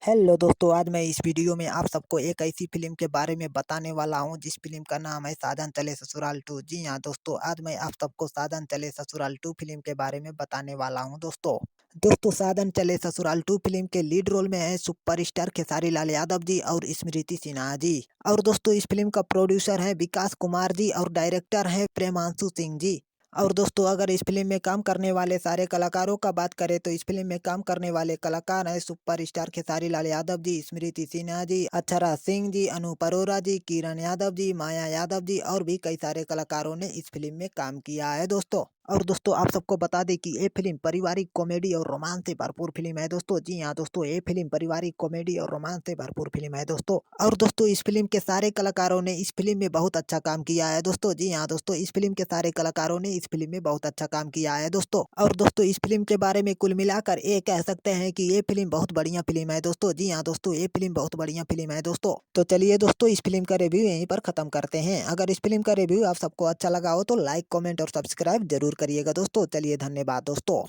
Hello दोस्तों, आज मैं इस वीडियो में आप सबको एक ऐसी फ़िल्म के बारे में बताने वाला हूँ जिस फ़िल्म का नाम है साजन चले ससुराल 2। जी हाँ दोस्तों, आज मैं आप सबको साजन चले ससुराल 2 फ़िल्म के बारे में बताने वाला हूँ दोस्तों। दोस्तों, साजन चले ससुराल 2 फ़िल्म के लीड रोल में है सुपरस्टार खेसारी लाल यादव जी और स्मृति सिन्हा जी। और दोस्तों, इस फ़िल्म का प्रोड्यूसर है विकास कुमार जी और डायरेक्टर है प्रेमांशु सिंह जी। और दोस्तों, अगर इस फ़िल्म में काम करने वाले सारे कलाकारों का बात करें तो इस फ़िल्म में काम करने वाले कलाकार हैं सुपरस्टार खेसारी लाल यादव जी, स्मृति सिन्हा जी, अक्षरा सिंह जी, अनूप अरोरा जी, किरण यादव जी, माया यादव जी और भी कई सारे कलाकारों ने इस फ़िल्म में काम किया है दोस्तों। और दोस्तों, आप सबको बता दें कि ये फ़िल्म पारिवारिक कॉमेडी और रोमांस से भरपूर फ़िल्म है दोस्तों। जी हाँ दोस्तों, ये फ़िल्म पारिवारिक कॉमेडी और रोमांस से भरपूर फ़िल्म है दोस्तों। और दोस्तों, इस फ़िल्म के सारे कलाकारों ने इस फ़िल्म में बहुत अच्छा काम किया है दोस्तों। जी हाँ दोस्तों, इस फ़िल्म के सारे कलाकारों ने इस फ़िल्म में बहुत अच्छा काम किया है दोस्तों। और दोस्तों, इस फ़िल्म के बारे में कुल मिलाकर ये कह सकते हैं कि ये फ़िल्म बहुत बढ़िया फ़िल्म है दोस्तों। जी हाँ दोस्तों, ये फ़िल्म बहुत बढ़िया फ़िल्म है दोस्तों। तो चलिए दोस्तों, इस फ़िल्म का रिव्यू यहीं पर ख़त्म करते हैं। अगर इस फ़िल्म का रिव्यू आप सबको अच्छा लगा हो तो लाइक, कमेंट और सब्सक्राइब ज़रूर करिएगा दोस्तों। चलिए धन्यवाद दोस्तों।